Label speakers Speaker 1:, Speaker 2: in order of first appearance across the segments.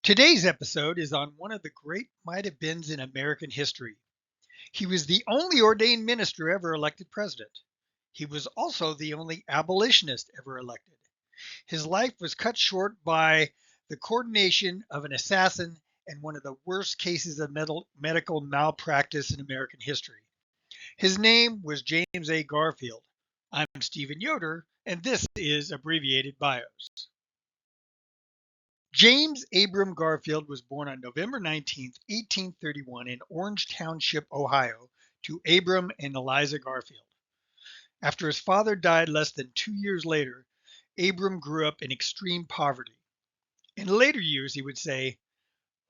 Speaker 1: Today's episode is on one of the great might have beens in American history. He was the only ordained minister ever elected president. He was also the only abolitionist ever elected. His life was cut short by the coordination of an assassin and one of the worst cases of medical malpractice in American history. His name was James A. Garfield. I'm Stephen Yoder, and this is Abbreviated Bios. James Abram Garfield was born on November 19th, 1831 in Orange Township, Ohio, to Abram and Eliza Garfield. After his father died less than 2 years later, Abram grew up in extreme poverty. In later years, he would say,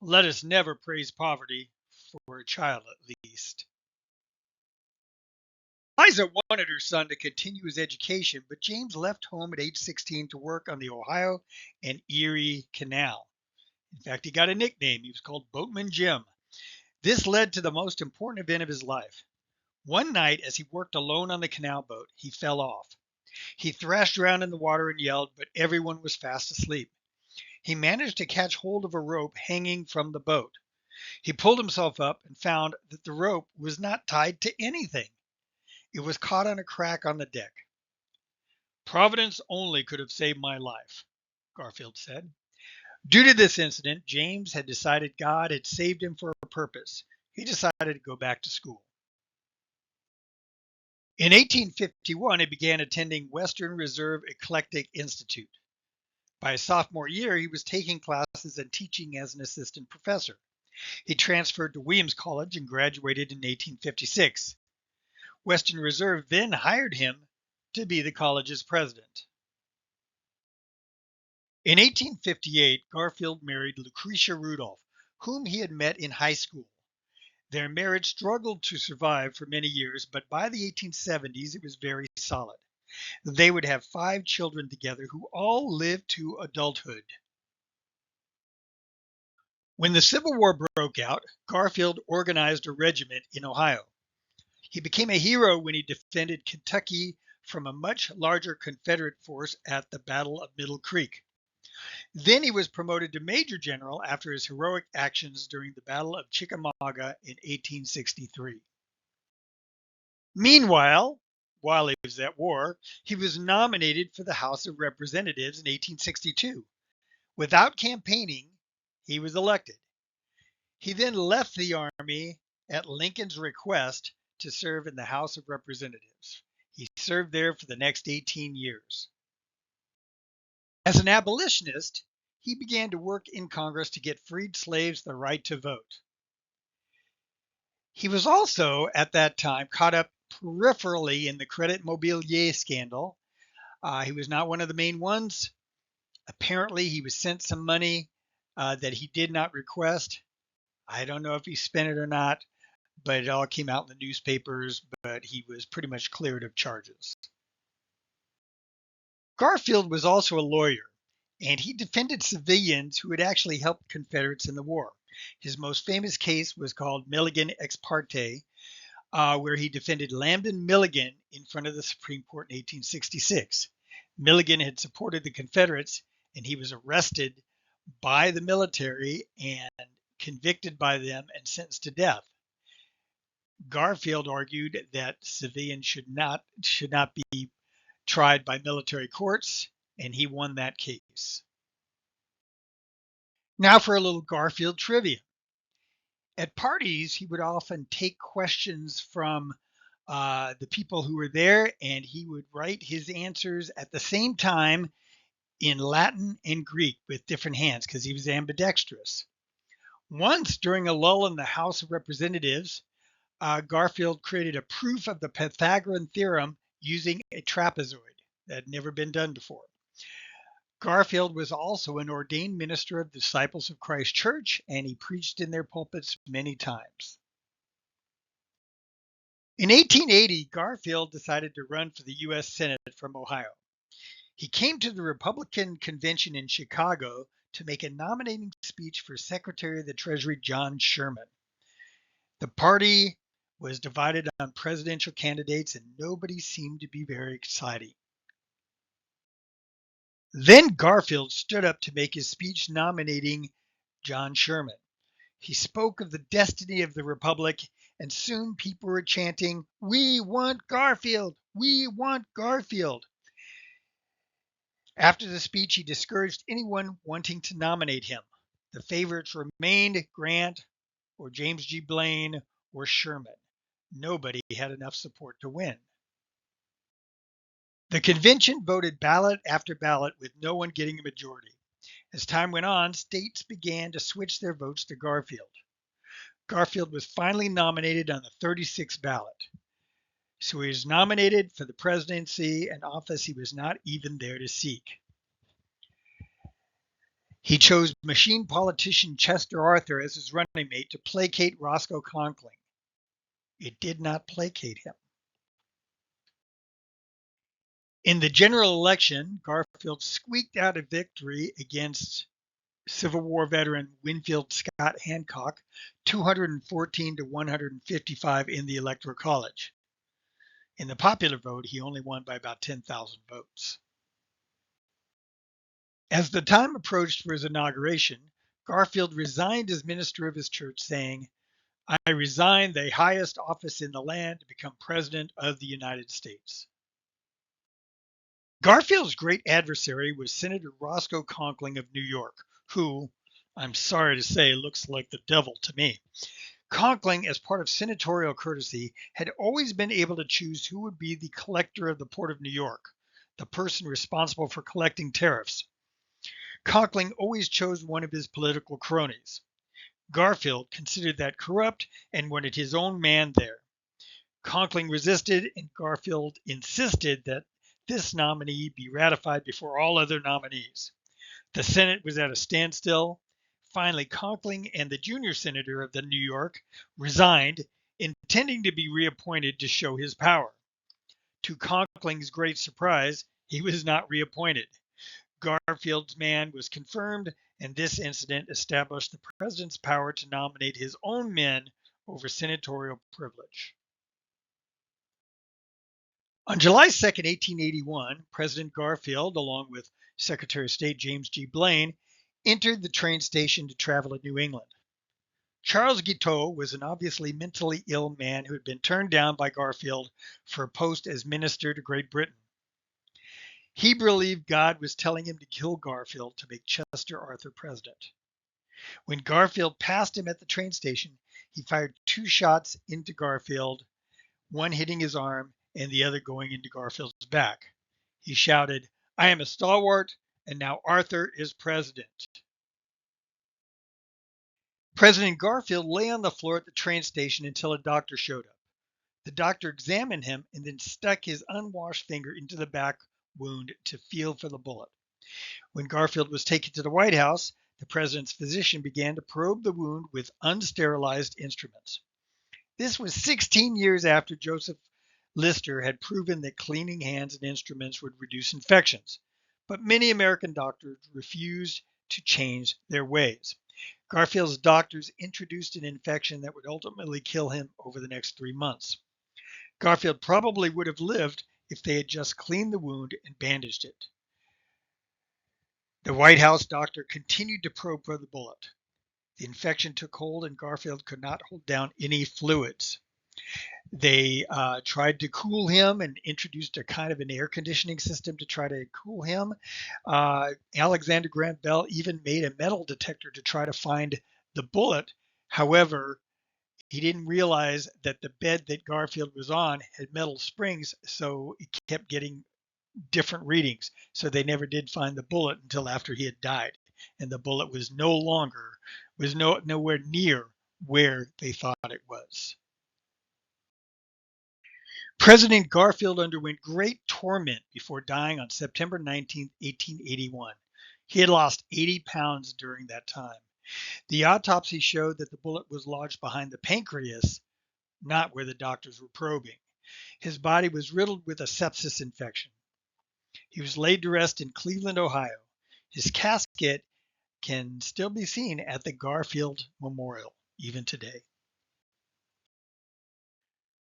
Speaker 1: "Let us never praise poverty, for a child at least." Eliza wanted her son to continue his education, but James left home at age 16 to work on the Ohio and Erie Canal. In fact, he got a nickname. He was called Boatman Jim. This led to the most important event of his life. One night, as he worked alone on the canal boat, he fell off. He thrashed around in the water and yelled, but everyone was fast asleep. He managed to catch hold of a rope hanging from the boat. He pulled himself up and found that the rope was not tied to anything. It was caught on a crack on the deck. "Providence only could have saved my life," Garfield said. Due to this incident, James had decided God had saved him for a purpose. He decided to go back to school. In 1851, he began attending Western Reserve Eclectic Institute. By his sophomore year, he was taking classes and teaching as an assistant professor. He transferred to Williams College and graduated in 1856. Western Reserve then hired him to be the college's president. In 1858, Garfield married Lucretia Rudolph, whom he had met in high school. Their marriage struggled to survive for many years, but by the 1870s, it was very solid. They would have 5 children together who all lived to adulthood. When the Civil War broke out, Garfield organized a regiment in Ohio. He became a hero when he defended Kentucky from a much larger Confederate force at the Battle of Middle Creek. Then he was promoted to Major General after his heroic actions during the Battle of Chickamauga in 1863. Meanwhile, while he was at war, he was nominated for the House of Representatives in 1862. Without campaigning, he was elected. He then left the Army at Lincoln's request to serve in the House of Representatives. He served there for the next 18 years. As an abolitionist, he began to work in Congress to get freed slaves the right to vote. He was also, at that time, caught up peripherally in the Credit Mobilier scandal. He was not one of the main ones. Apparently, he was sent some money that he did not request. I don't know if he spent it or not, but it all came out in the newspapers, but he was pretty much cleared of charges. Garfield was also a lawyer, and he defended civilians who had actually helped Confederates in the war. His most famous case was called Milligan ex parte, where he defended Lambton Milligan in front of the Supreme Court in 1866. Milligan had supported the Confederates, and he was arrested by the military and convicted by them and sentenced to death. Garfield argued that civilians should not be tried by military courts, and he won that case. Now for a little Garfield trivia. At parties, he would often take questions from the people who were there, and he would write his answers at the same time in Latin and Greek with different hands because he was ambidextrous. Once, during a lull in the House of Representatives, Garfield created a proof of the Pythagorean theorem using a trapezoid that had never been done before. Garfield was also an ordained minister of the Disciples of Christ Church, and he preached in their pulpits many times. In 1880, Garfield decided to run for the U.S. Senate from Ohio. He came to the Republican convention in Chicago to make a nominating speech for Secretary of the Treasury John Sherman. The party was divided on presidential candidates, and nobody seemed to be very exciting. Then Garfield stood up to make his speech nominating John Sherman. He spoke of the destiny of the Republic, and soon people were chanting, "We want Garfield! We want Garfield!" After the speech, he discouraged anyone wanting to nominate him. The favorites remained Grant or James G. Blaine or Sherman. Nobody had enough support to win. The convention voted ballot after ballot with no one getting a majority. As time went on, states began to switch their votes to Garfield. Garfield was finally nominated on the 36th ballot. So he was nominated for the presidency, an office he was not even there to seek. He chose machine politician Chester Arthur as his running mate to placate Roscoe Conkling. It did not placate him. In the general election, Garfield squeaked out a victory against Civil War veteran Winfield Scott Hancock, 214 to 155 in the Electoral College. In the popular vote, he only won by about 10,000 votes. As the time approached for his inauguration, Garfield resigned as minister of his church, saying, "I resign the highest office in the land to become president of the United States." Garfield's great adversary was Senator Roscoe Conkling of New York, who, I'm sorry to say, looks like the devil to me. Conkling, as part of senatorial courtesy, had always been able to choose who would be the collector of the Port of New York, the person responsible for collecting tariffs. Conkling always chose one of his political cronies. Garfield considered that corrupt and wanted his own man there. Conkling resisted, and Garfield insisted that this nominee be ratified before all other nominees. The Senate was at a standstill. Finally, Conkling and the junior senator of the New York resigned, intending to be reappointed to show his power. To Conkling's great surprise, he was not reappointed. Garfield's man was confirmed, and this incident established the president's power to nominate his own men over senatorial privilege. On July 2nd, 1881, President Garfield, along with Secretary of State James G. Blaine, entered the train station to travel to New England. Charles Guiteau was an obviously mentally ill man who had been turned down by Garfield for a post as minister to Great Britain. He believed God was telling him to kill Garfield to make Chester Arthur president. When Garfield passed him at the train station, he fired 2 shots into Garfield, one hitting his arm and the other going into Garfield's back. He shouted, "I am a stalwart, and now Arthur is president." President Garfield lay on the floor at the train station until a doctor showed up. The doctor examined him and then stuck his unwashed finger into the back wound to feel for the bullet. When Garfield was taken to the White House, the president's physician began to probe the wound with unsterilized instruments. This was 16 years after Joseph Lister had proven that cleaning hands and instruments would reduce infections, but many American doctors refused to change their ways. Garfield's doctors introduced an infection that would ultimately kill him over the next 3 months. Garfield probably would have lived if they had just cleaned the wound and bandaged it. The White House doctor continued to probe for the bullet. The infection took hold, and Garfield could not hold down any fluids. They tried to cool him and introduced a kind of an air conditioning system to try to cool him. Alexander Graham Bell even made a metal detector to try to find the bullet. However, he didn't realize that the bed that Garfield was on had metal springs, so it kept getting different readings. So they never did find the bullet until after he had died, and the bullet was nowhere near where they thought it was. President Garfield underwent great torment before dying on September 19, 1881. He had lost 80 pounds during that time. The autopsy showed that the bullet was lodged behind the pancreas, not where the doctors were probing. His body was riddled with a sepsis infection. He was laid to rest in Cleveland, Ohio. His casket can still be seen at the Garfield Memorial, even today.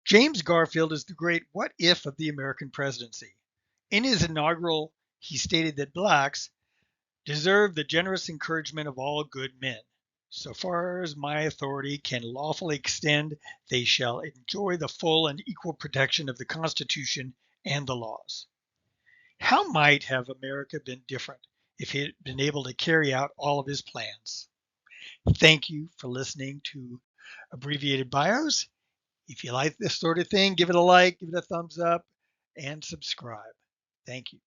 Speaker 1: James Garfield is the great what if of the American presidency. In his inaugural, he stated that blacks deserve the generous encouragement of all good men. So far as my authority can lawfully extend, they shall enjoy the full and equal protection of the Constitution and the laws. How might have America been different if he had been able to carry out all of his plans? Thank you for listening to Abbreviated Bios. If you like this sort of thing, give it a like, give it a thumbs up, and subscribe. Thank you.